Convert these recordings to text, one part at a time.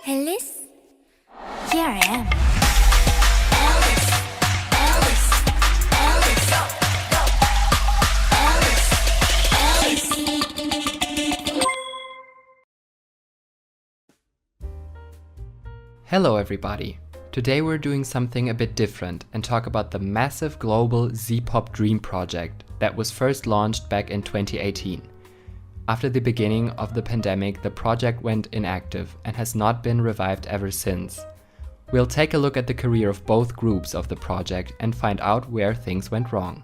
Hey Liz, here I am. Hello everybody! Today we're doing something a bit different and talk about the massive global ZPOP Dream project that was first launched back in 2018. After the beginning of the pandemic, the project went inactive and has not been revived ever since. We'll take a look at the career of both groups of the project and find out where things went wrong.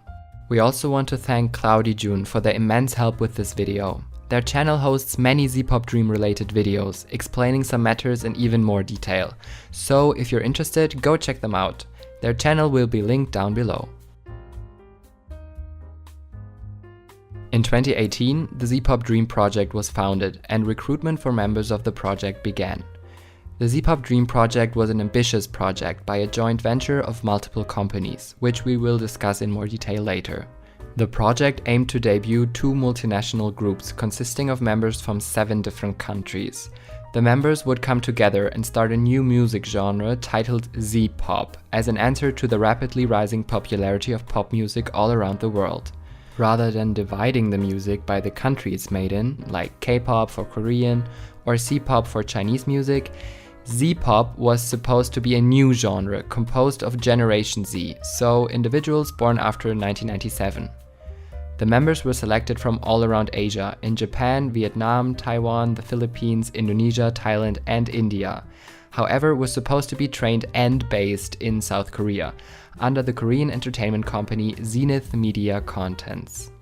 We also want to thank Cloudy June for their immense help with this video. Their channel hosts many ZPOP Dream related videos, explaining some matters in even more detail. So if you're interested, go check them out. Their channel will be linked down below. In 2018, the ZPOP Dream project was founded and recruitment for members of the project began. The ZPOP Dream project was an ambitious project by a joint venture of multiple companies, which we will discuss in more detail later. The project aimed to debut 2 multinational groups consisting of members from 7 different countries. The members would come together and start a new music genre titled Z-pop as an answer to the rapidly rising popularity of pop music all around the world. Rather than dividing the music by the country it's made in, like K-pop for Korean or C-pop for Chinese music, Z-pop was supposed to be a new genre composed of Generation Z, so individuals born after 1997. The members were selected from all around Asia, in Japan, Vietnam, Taiwan, the Philippines, Indonesia, Thailand and India. However, were supposed to be trained and based in South Korea, under the Korean entertainment company Zenith Media Contents.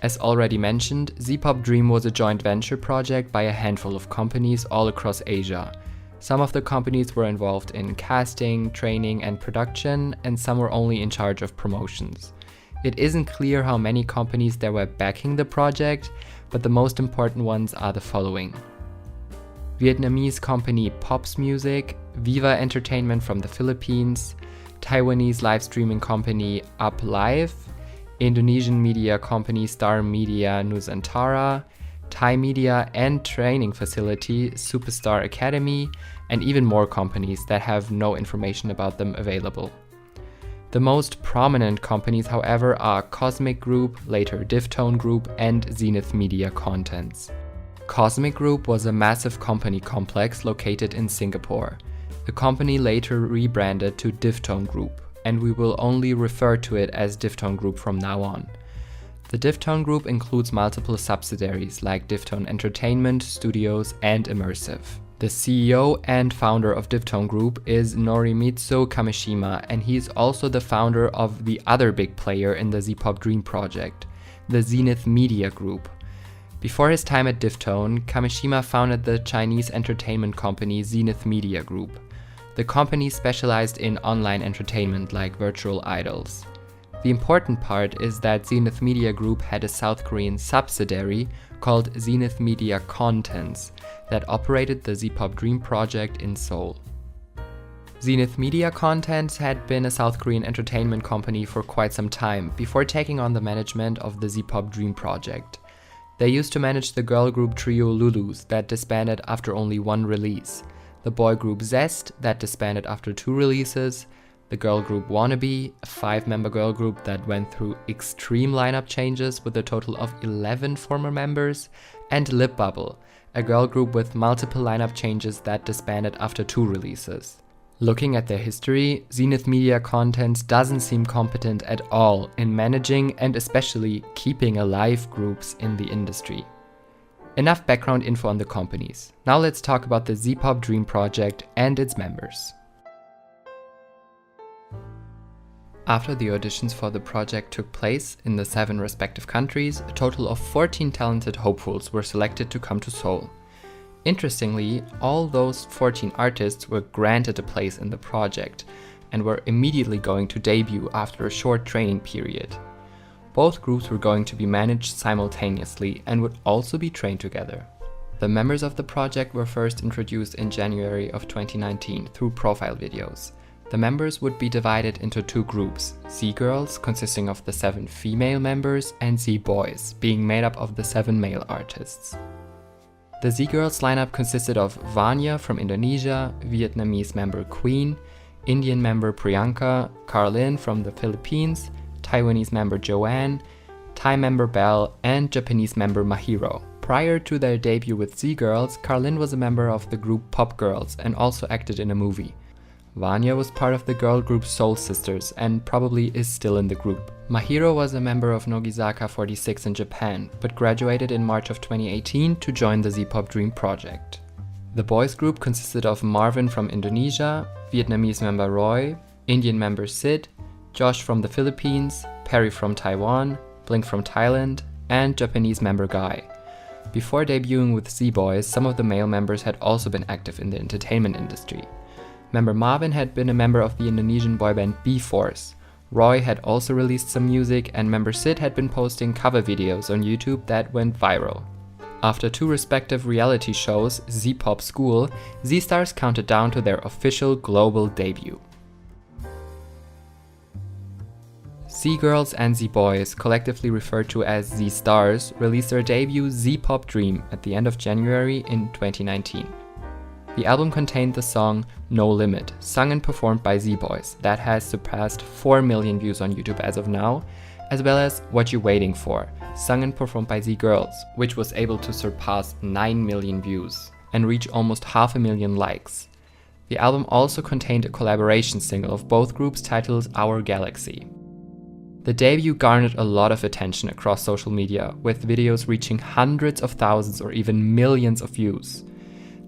As already mentioned, ZPOP Dream was a joint venture project by a handful of companies all across Asia. Some of the companies were involved in casting, training and production, and some were only in charge of promotions. It isn't clear how many companies there were backing the project, but the most important ones are the following. Vietnamese company Pops Music, Viva Entertainment from the Philippines, Taiwanese live streaming company Up Live, Indonesian media company Star Media Nusantara, Thai media and training facility Superstar Academy, and even more companies that have no information about them available. The most prominent companies, however, are Cosmic Group, later Diftone Group, and Zenith Media Contents. Cosmic Group was a massive company complex located in Singapore. The company later rebranded to Diftone Group, and we will only refer to it as Diftone Group from now on. The Diftone Group includes multiple subsidiaries like Diftone Entertainment, Studios, and Immersive. The CEO and founder of Diftone Group is Norimitsu Kamishima, and he is also the founder of the other big player in the ZPOP Dream project, the Zenith Media Group. Before his time at Diftone, Kamishima founded the Chinese entertainment company Zenith Media Group. The company specialized in online entertainment like virtual idols. The important part is that Zenith Media Group had a South Korean subsidiary called Zenith Media Contents that operated the ZPOP Dream project in Seoul. Zenith Media Contents had been a South Korean entertainment company for quite some time before taking on the management of the ZPOP Dream project. They used to manage the girl group trio Lulus that disbanded after only 1 release, the boy group Zest that disbanded after 2 releases, the girl group Wannabe, a 5-member girl group that went through extreme lineup changes with a total of 11 former members, and Lip Bubble, a girl group with multiple lineup changes that disbanded after 2 releases. Looking at their history, Zenith Media Contents doesn't seem competent at all in managing and especially keeping alive groups in the industry. Enough background info on the companies. Now let's talk about the ZPOP Dream project and its members. After the auditions for the project took place in the 7 respective countries, a total of 14 talented hopefuls were selected to come to Seoul. Interestingly, all those 14 artists were granted a place in the project and were immediately going to debut after a short training period. Both groups were going to be managed simultaneously and would also be trained together. The members of the project were first introduced in January of 2019 through profile videos. The members would be divided into 2 groups, zgirls consisting of the 7 female members and zboys being made up of the 7 male artists. The zgirls lineup consisted of Vanya from Indonesia, Vietnamese member Queen, Indian member Priyanka, Carlin from the Philippines, Taiwanese member Joanne, Thai member Belle, and Japanese member Mahiro. Prior to their debut with zgirls, Carlin was a member of the group Pop Girls and also acted in a movie. Vanya was part of the girl group Soul Sisters and probably is still in the group. Mahiro was a member of Nogizaka 46 in Japan, but graduated in March of 2018 to join the ZPOP Dream project. The boys group consisted of Marvin from Indonesia, Vietnamese member Roy, Indian member Sid, Josh from the Philippines, Perry from Taiwan, Blink from Thailand, and Japanese member Guy. Before debuting with zboys, some of the male members had also been active in the entertainment industry. Member Marvin had been a member of the Indonesian boy band B-Force. Roy had also released some music, and member Sid had been posting cover videos on YouTube that went viral. After 2 respective reality shows, ZPOP School, zstars counted down to their official global debut. zgirls and zboys, collectively referred to as zstars, released their debut ZPOP Dream at the end of January in 2019. The album contained the song No Limit, sung and performed by zboys, that has surpassed 4 million views on YouTube as of now, as well as What You Waiting For, sung and performed by zgirls, which was able to surpass 9 million views and reach almost 500,000 likes. The album also contained a collaboration single of both groups titled Our Galaxy. The debut garnered a lot of attention across social media, with videos reaching hundreds of thousands or even millions of views.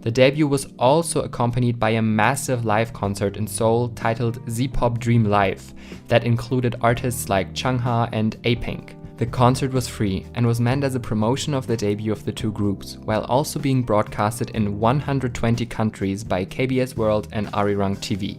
The debut was also accompanied by a massive live concert in Seoul titled ZPOP Dream Live that included artists like Changha and A-Pink. The concert was free and was meant as a promotion of the debut of the 2 groups, while also being broadcasted in 120 countries by KBS World and Arirang TV.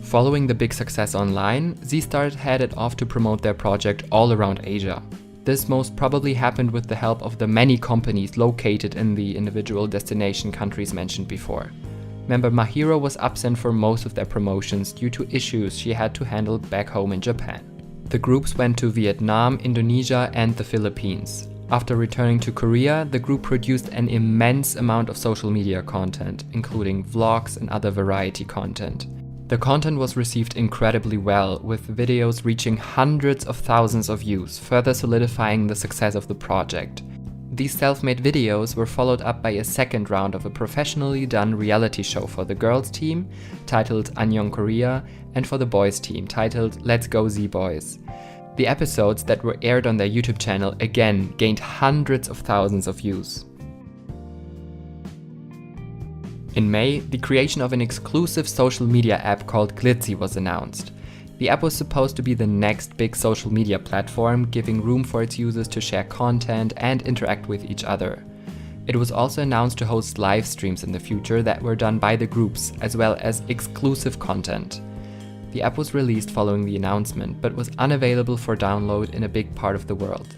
Following the big success online, zstars headed off to promote their project all around Asia. This most probably happened with the help of the many companies located in the individual destination countries mentioned before. Member Mahiro was absent for most of their promotions due to issues she had to handle back home in Japan. The groups went to Vietnam, Indonesia, and the Philippines. After returning to Korea, the group produced an immense amount of social media content, including vlogs and other variety content. The content was received incredibly well, with videos reaching hundreds of thousands of views, further solidifying the success of the project. These self-made videos were followed up by a second round of a professionally done reality show for the girls team, titled Annyeong Korea, and for the boys team, titled Let's Go Z-Boys. The episodes that were aired on their YouTube channel again gained hundreds of thousands of views. In May, the creation of an exclusive social media app called Glitsy was announced. The app was supposed to be the next big social media platform, giving room for its users to share content and interact with each other. It was also announced to host live streams in the future that were done by the groups, as well as exclusive content. The app was released following the announcement, but was unavailable for download in a big part of the world.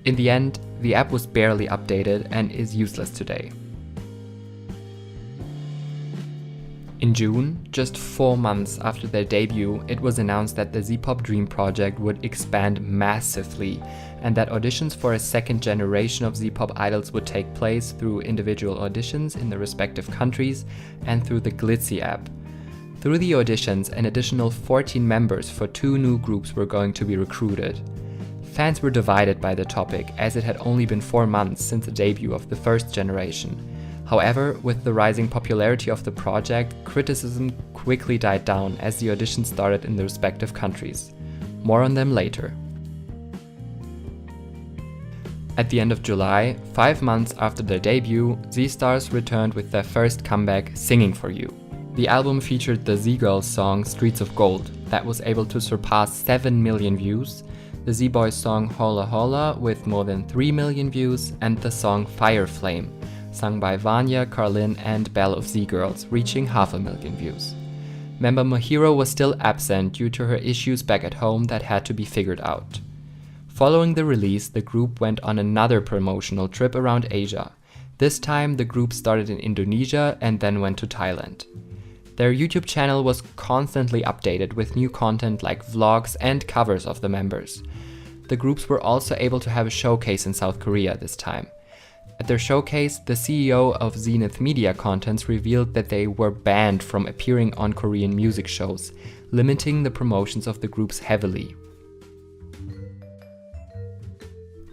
In the end, the app was barely updated and is useless today. In June, just 4 months after their debut, it was announced that the ZPOP Dream project would expand massively, and that auditions for a second generation of ZPOP idols would take place through individual auditions in the respective countries and through the Glitsy app. Through the auditions, an additional 14 members for 2 new groups were going to be recruited. Fans were divided by the topic, as it had only been 4 months since the debut of the first generation. However, with the rising popularity of the project, criticism quickly died down as the auditions started in the respective countries. More on them later. At the end of July, 5 months after their debut, zstars returned with their first comeback, Singing For You. The album featured the zgirls song Streets of Gold, that was able to surpass 7 million views, the zboys song Holla Holla with more than 3 million views, and the song Fire Flame, sung by Vanya, Carlin, and Belle of zgirls, reaching 500,000 views. Member Mahiro was still absent due to her issues back at home that had to be figured out. Following the release, the group went on another promotional trip around Asia. This time, the group started in Indonesia and then went to Thailand. Their YouTube channel was constantly updated with new content like vlogs and covers of the members. the groups were also able to have a showcase in South Korea this time. At their showcase, the CEO of Zenith Media Contents revealed that they were banned from appearing on Korean music shows, limiting the promotions of the groups heavily.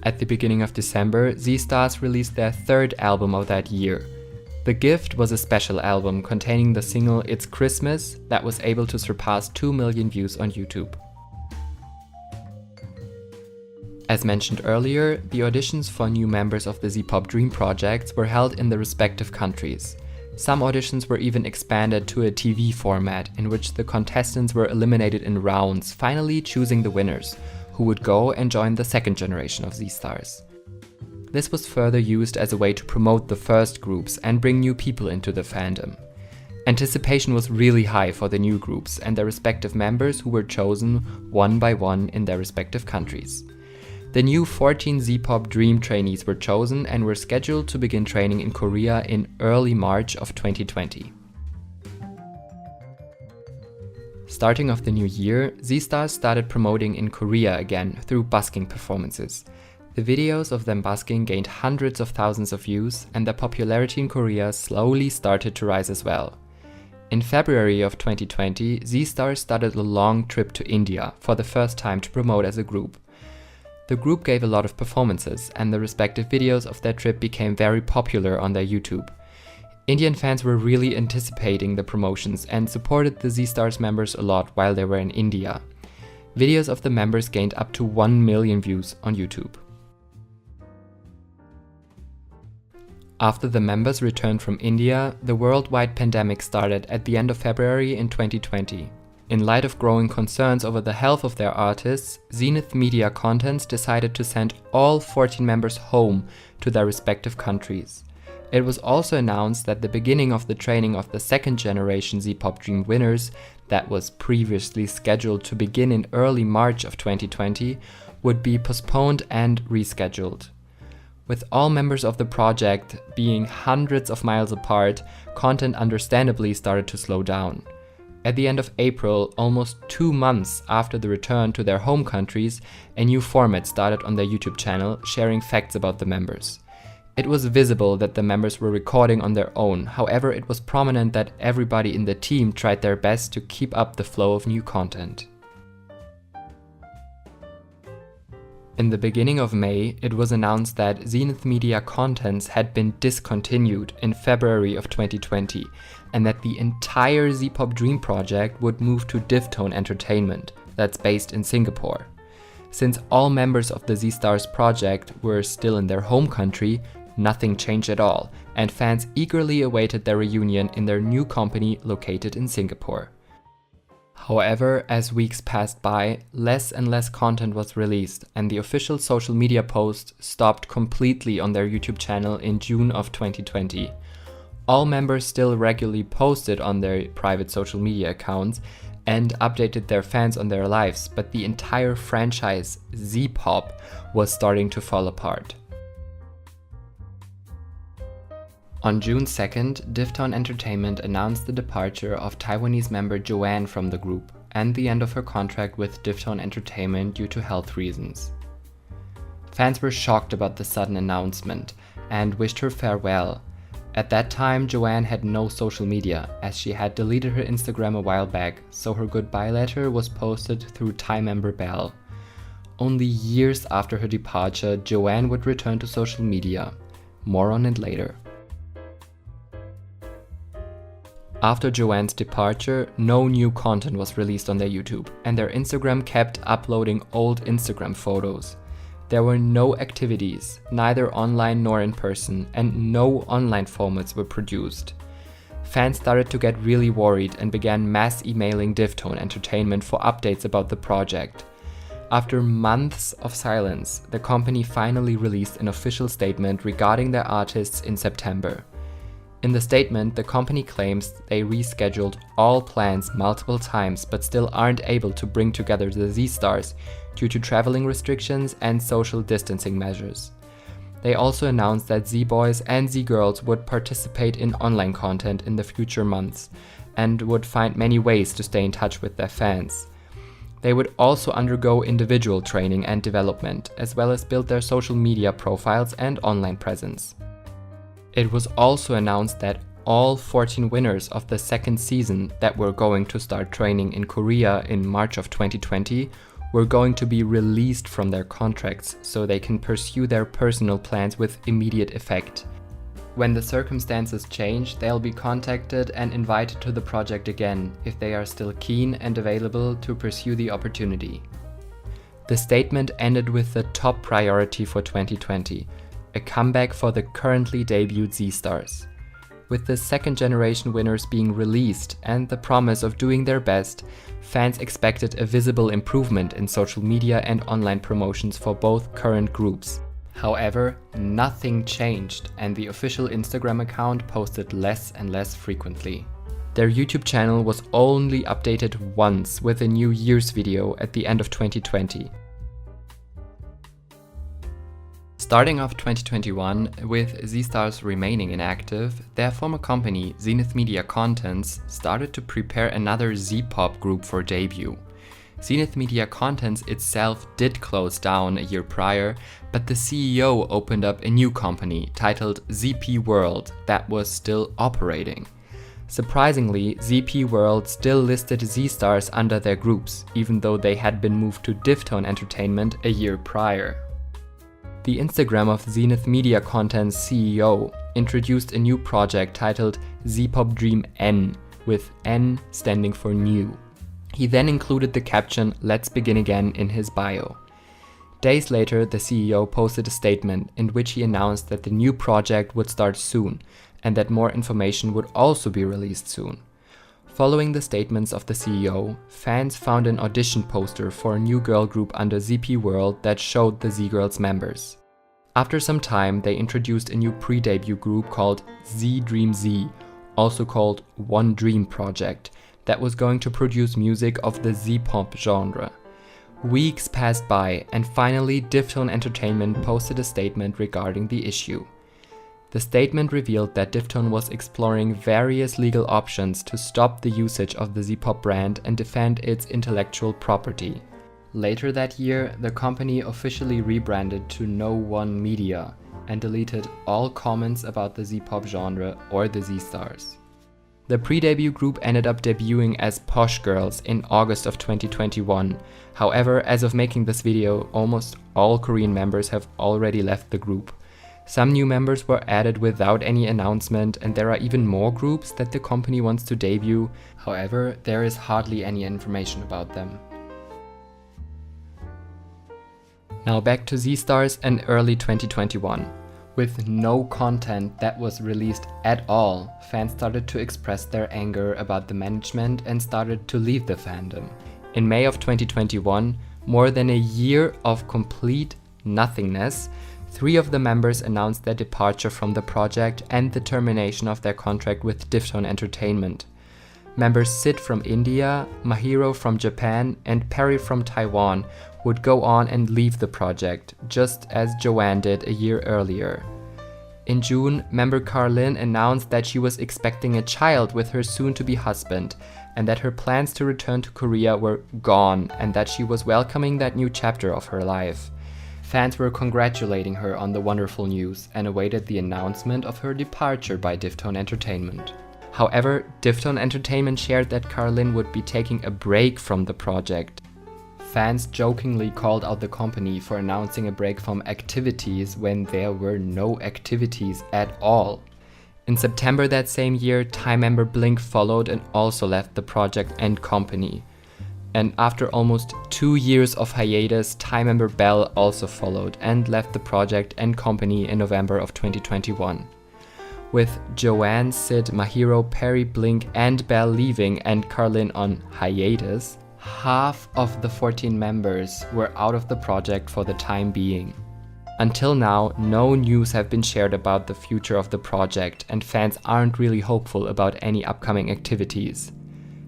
At the beginning of December, zstars released their third album of that year. The Gift was a special album containing the single It's Christmas that was able to surpass 2 million views on YouTube. As mentioned earlier, the auditions for new members of the ZPOP Dream projects were held in the respective countries. Some auditions were even expanded to a TV format in which the contestants were eliminated in rounds, finally choosing the winners, who would go and join the second generation of zstars. This was further used as a way to promote the first groups and bring new people into the fandom. Anticipation was really high for the new groups and their respective members who were chosen one by one in their respective countries. The new 14 ZPOP Dream trainees were chosen and were scheduled to begin training in Korea in early March of 2020. Starting off the new year, zstars started promoting in Korea again through busking performances. The videos of them busking gained hundreds of thousands of views, and their popularity in Korea slowly started to rise as well. In February of 2020, zstars started a long trip to India for the first time to promote as a group. The group gave a lot of performances, and the respective videos of their trip became very popular on their YouTube. Indian fans were really anticipating the promotions and supported the zstars members a lot while they were in India. Videos of the members gained up to 1 million views on YouTube. After the members returned from India, the worldwide pandemic started at the end of February in 2020. In light of growing concerns over the health of their artists, Zenith Media Contents decided to send all 14 members home to their respective countries. It was also announced that the beginning of the training of the second generation ZPOP Dream winners, that was previously scheduled to begin in early March of 2020, would be postponed and rescheduled. With all members of the project being hundreds of miles apart, content understandably started to slow down. At the end of April, almost 2 months after the return to their home countries, a new format started on their YouTube channel, sharing facts about the members. It was visible that the members were recording on their own, however it was prominent that everybody in the team tried their best to keep up the flow of new content. In the beginning of May, it was announced that Zenith Media Contents had been discontinued in February of 2020, and that the entire ZPOP Dream project would move to Diftone Entertainment, that's based in Singapore. Since all members of the zstars project were still in their home country, nothing changed at all, and fans eagerly awaited their reunion in their new company located in Singapore. However, as weeks passed by, less and less content was released, and the official social media posts stopped completely on their YouTube channel in June of 2020. All members still regularly posted on their private social media accounts and updated their fans on their lives, but the entire franchise, ZPOP, was starting to fall apart. On June 2nd, Diftone Entertainment announced the departure of Taiwanese member Joanne from the group and the end of her contract with Diftone Entertainment due to health reasons. Fans were shocked about the sudden announcement and wished her farewell. At that time, Joanne had no social media, as she had deleted her Instagram a while back, so her goodbye letter was posted through Thai member Bell. Only years after her departure, Joanne would return to social media. More on it later. After Joanne's departure, no new content was released on their YouTube, and their Instagram kept uploading old Instagram photos. There were no activities, neither online nor in person, and no online formats were produced. Fans started to get really worried and began mass emailing Diftone Entertainment for updates about the project. After months of silence, the company finally released an official statement regarding their artists in September. In the statement, the company claims they rescheduled all plans multiple times but still aren't able to bring together the zstars due to traveling restrictions and social distancing measures. They also announced that zboys and zgirls would participate in online content in the future months and would find many ways to stay in touch with their fans. They would also undergo individual training and development, as well as build their social media profiles and online presence. It was also announced that all 14 winners of the second season that were going to start training in Korea in March of 2020 were going to be released from their contracts so they can pursue their personal plans with immediate effect. When the circumstances change, they'll be contacted and invited to the project again if they are still keen and available to pursue the opportunity. The statement ended with the top priority for 2020, a comeback for the currently debuted zstars. With the second generation winners being released and the promise of doing their best, fans expected a visible improvement in social media and online promotions for both current groups. However, nothing changed and the official Instagram account posted less and less frequently. Their YouTube channel was only updated once with a New Year's video at the end of 2020. Starting off 2021, with zstars remaining inactive, their former company, Zenith Media Contents, started to prepare another ZPOP group for debut. Zenith Media Contents itself did close down a year prior, but the CEO opened up a new company titled ZP World that was still operating. Surprisingly, ZP World still listed zstars under their groups, even though they had been moved to Diftone Entertainment a year prior. The Instagram of Zenith Media Content's CEO introduced a new project titled ZPOP Dream N, with N standing for new. He then included the caption "Let's begin again" in his bio. Days later, the CEO posted a statement in which he announced that the new project would start soon and that more information would also be released soon. Following the statements of the CEO, fans found an audition poster for a new girl group under ZP World that showed the zgirls members. After some time, they introduced a new pre-debut group called Dream Z, also called One Dream Project, that was going to produce music of the ZPOP genre. Weeks passed by, and finally Diftone Entertainment posted a statement regarding the issue. The statement revealed that Diftone was exploring various legal options to stop the usage of the ZPOP brand and defend its intellectual property. Later that year, the company officially rebranded to No One Media and deleted all comments about the ZPOP genre or the zstars. The pre-debut group ended up debuting as Posh Girls in August of 2021. However, as of making this video, almost all Korean members have already left the group. Some new members were added without any announcement, and there are even more groups that the company wants to debut. However, there is hardly any information about them. Now back to zstars and early 2021. With no content that was released at all, fans started to express their anger about the management and started to leave the fandom. In May of 2021, more than a year of complete nothingness, 3 of the members announced their departure from the project and the termination of their contract with Diftone Entertainment. Members Sid from India, Mahiro from Japan, and Perry from Taiwan would go on and leave the project, just as Joanne did a year earlier. In June, member Carlin announced that she was expecting a child with her soon-to-be husband, and that her plans to return to Korea were gone, and that she was welcoming that new chapter of her life. Fans were congratulating her on the wonderful news and awaited the announcement of her departure by Diftone Entertainment. However, Diftone Entertainment shared that Carlin would be taking a break from the project. Fans jokingly called out the company for announcing a break from activities when there were no activities at all. In September that same year, Thai member Blink followed and also left the project and company. And after almost 2 years of hiatus, Thai member Bell also followed and left the project and company in November of 2021. With Joanne, Sid, Mahiro, Perry, Blink and Bell leaving and Carlin on hiatus, half of the 14 members were out of the project for the time being. Until now, no news have been shared about the future of the project, and fans aren't really hopeful about any upcoming activities.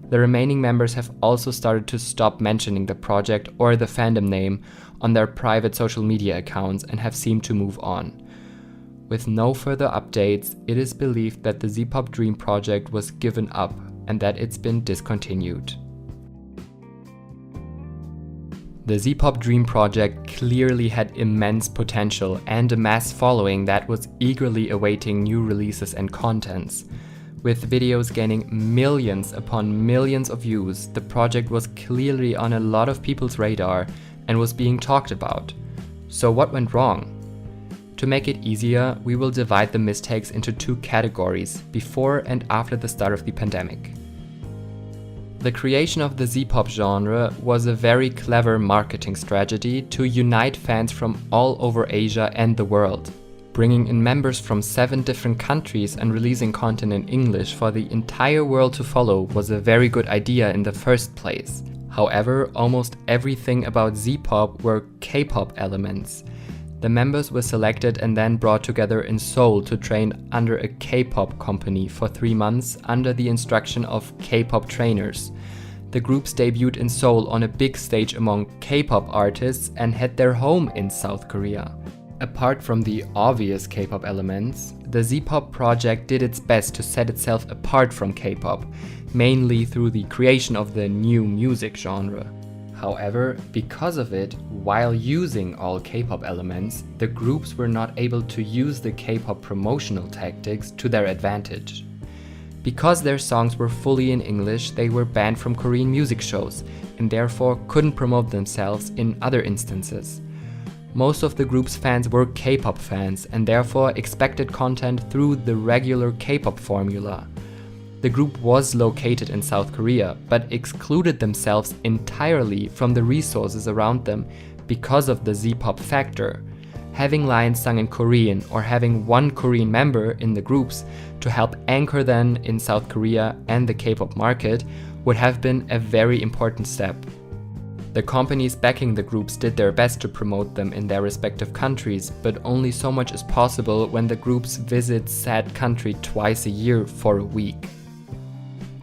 The remaining members have also started to stop mentioning the project or the fandom name on their private social media accounts and have seemed to move on. With no further updates, it is believed that the ZPOP Dream project was given up and that it's been discontinued. The ZPOP Dream project clearly had immense potential and a mass following that was eagerly awaiting new releases and contents. With videos gaining millions upon millions of views, the project was clearly on a lot of people's radar and was being talked about. So what went wrong? To make it easier, we will divide the mistakes into two categories, before and after the start of the pandemic. The creation of the Z-pop genre was a very clever marketing strategy to unite fans from all over Asia and the world. Bringing in members from 7 different countries and releasing content in English for the entire world to follow was a very good idea in the first place. However, almost everything about Z-pop were K-pop elements. The members were selected and then brought together in Seoul to train under a K-pop company for 3 months under the instruction of K-pop trainers. The groups debuted in Seoul on a big stage among K-pop artists and had their home in South Korea. Apart from the obvious K-pop elements, the Z-pop project did its best to set itself apart from K-pop, mainly through the creation of the new music genre. However, because of it, while using all K-pop elements, the groups were not able to use the K-pop promotional tactics to their advantage. Because their songs were fully in English, they were banned from Korean music shows and therefore couldn't promote themselves in other instances. Most of the group's fans were K-pop fans and therefore expected content through the regular K-pop formula. The group was located in South Korea, but excluded themselves entirely from the resources around them because of the Z-pop factor. Having lines sung in Korean or having one Korean member in the groups to help anchor them in South Korea and the K-pop market would have been a very important step. The companies backing the groups did their best to promote them in their respective countries, but only so much is possible when the groups visit said country twice a year for a week.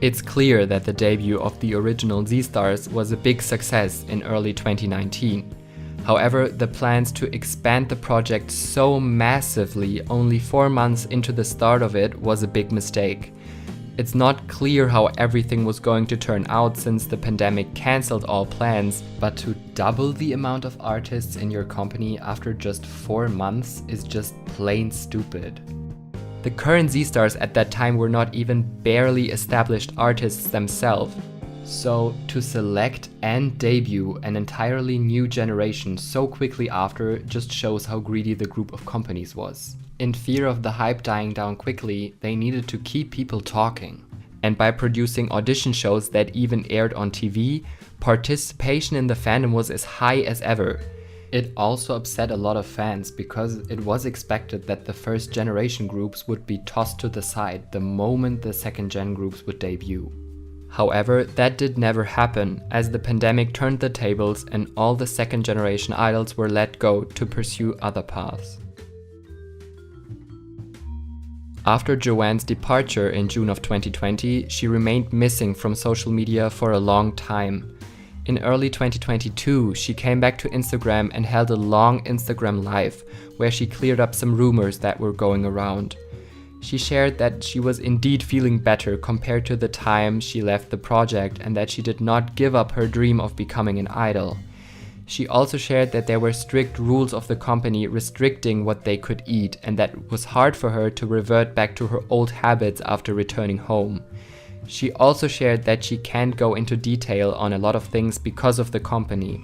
It's clear that the debut of the original zstars was a big success in early 2019. However, the plans to expand the project so massively only 4 months into the start of it was a big mistake. It's not clear how everything was going to turn out since the pandemic cancelled all plans, but to double the amount of artists in your company after just 4 months is just plain stupid. The current Z-stars at that time were not even barely established artists themselves. So to select and debut an entirely new generation so quickly after just shows how greedy the group of companies was. In fear of the hype dying down quickly, they needed to keep people talking. And by producing audition shows that even aired on TV, participation in the fandom was as high as ever. It also upset a lot of fans because it was expected that the first generation groups would be tossed to the side the moment the second gen groups would debut. However, that did never happen as the pandemic turned the tables and all the second generation idols were let go to pursue other paths. After Joanne's departure in June of 2020, she remained missing from social media for a long time. In early 2022, she came back to Instagram and held a long Instagram live where she cleared up some rumors that were going around. She shared that she was indeed feeling better compared to the time she left the project and that she did not give up her dream of becoming an idol. She also shared that there were strict rules of the company restricting what they could eat and that it was hard for her to revert back to her old habits after returning home. She also shared that she can't go into detail on a lot of things because of the company.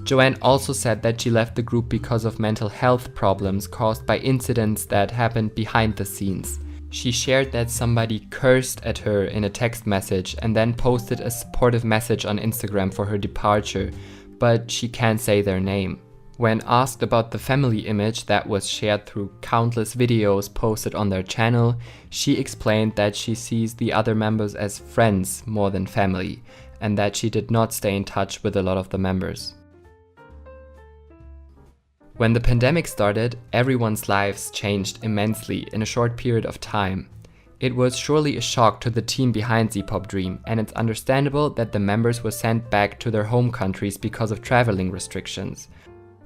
Joanne also said that she left the group because of mental health problems caused by incidents that happened behind the scenes. She shared that somebody cursed at her in a text message and then posted a supportive message on Instagram for her departure, but she can't say their name. When asked about the family image that was shared through countless videos posted on their channel, she explained that she sees the other members as friends more than family, and that she did not stay in touch with a lot of the members. When the pandemic started, everyone's lives changed immensely in a short period of time. It was surely a shock to the team behind ZPOP Dream, and it's understandable that the members were sent back to their home countries because of traveling restrictions.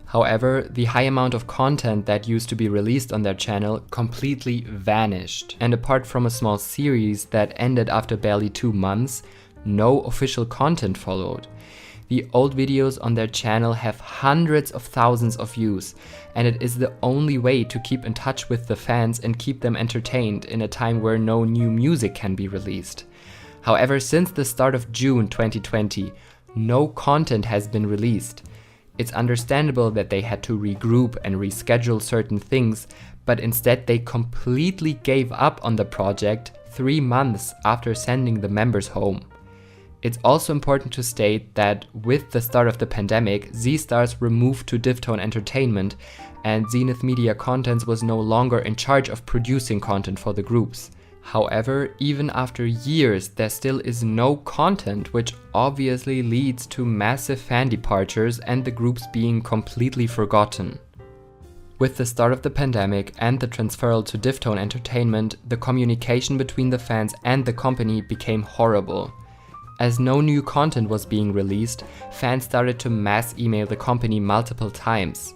However, the high amount of content that used to be released on their channel completely vanished, and apart from a small series that ended after barely 2 months, no official content followed. The old videos on their channel have hundreds of thousands of views, and it is the only way to keep in touch with the fans and keep them entertained in a time where no new music can be released. However, since the start of June 2020, no content has been released. It's understandable that they had to regroup and reschedule certain things, but instead they completely gave up on the project 3 months after sending the members home. It's also important to state that with the start of the pandemic, zstars were moved to Diftone Entertainment, and Zenith Media Contents was no longer in charge of producing content for the groups. However, even after years, there still is no content, which obviously leads to massive fan departures and the groups being completely forgotten. With the start of the pandemic and the transferal to Diftone Entertainment, the communication between the fans and the company became horrible. As no new content was being released, fans started to mass email the company multiple times.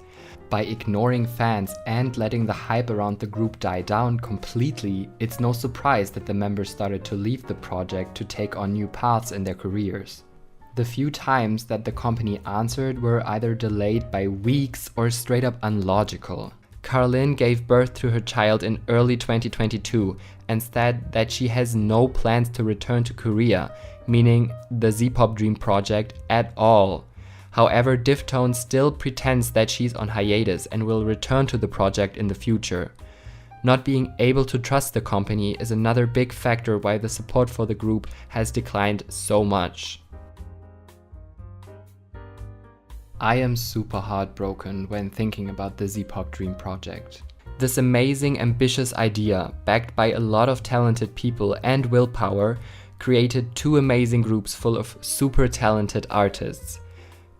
By ignoring fans and letting the hype around the group die down completely, it's no surprise that the members started to leave the project to take on new paths in their careers. The few times that the company answered were either delayed by weeks or straight up unlogical. Caroline gave birth to her child in early 2022 and said that she has no plans to return to Korea, meaning the ZPOP Dream project, at all. However, Diftone still pretends that she's on hiatus and will return to the project in the future. Not being able to trust the company is another big factor why the support for the group has declined so much. I am super heartbroken when thinking about the ZPOP Dream project. This amazing, ambitious idea, backed by a lot of talented people and willpower, created 2 amazing groups full of super talented artists.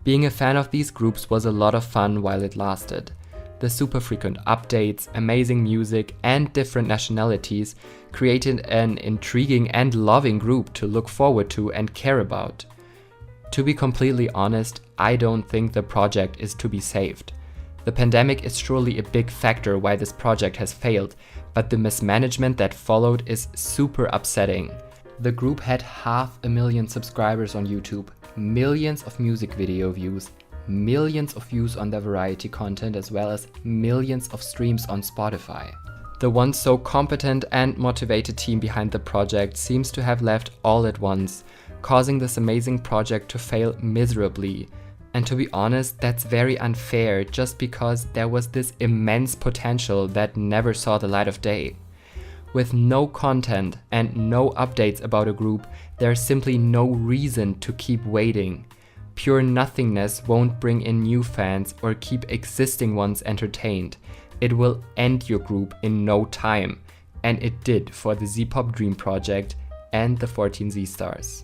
Being a fan of these groups was a lot of fun while it lasted. The super frequent updates, amazing music, and different nationalities created an intriguing and loving group to look forward to and care about. To be completely honest, I don't think the project is to be saved. The pandemic is surely a big factor why this project has failed, but the mismanagement that followed is super upsetting. The group had 500,000 subscribers on YouTube, millions of music video views, millions of views on their variety content, as well as millions of streams on Spotify. The once so competent and motivated team behind the project seems to have left all at once, causing this amazing project to fail miserably. And to be honest, that's very unfair just because there was this immense potential that never saw the light of day. With no content and no updates about a group, there's simply no reason to keep waiting. Pure nothingness won't bring in new fans or keep existing ones entertained. It will end your group in no time, and it did for the ZPOP Dream project and the 14 zstars.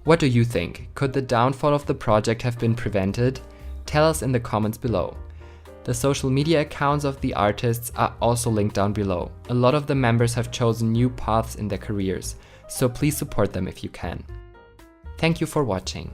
What do you think? Could the downfall of the project have been prevented? Tell us in the comments below. The social media accounts of the artists are also linked down below. A lot of the members have chosen new paths in their careers, so please support them if you can. Thank you for watching.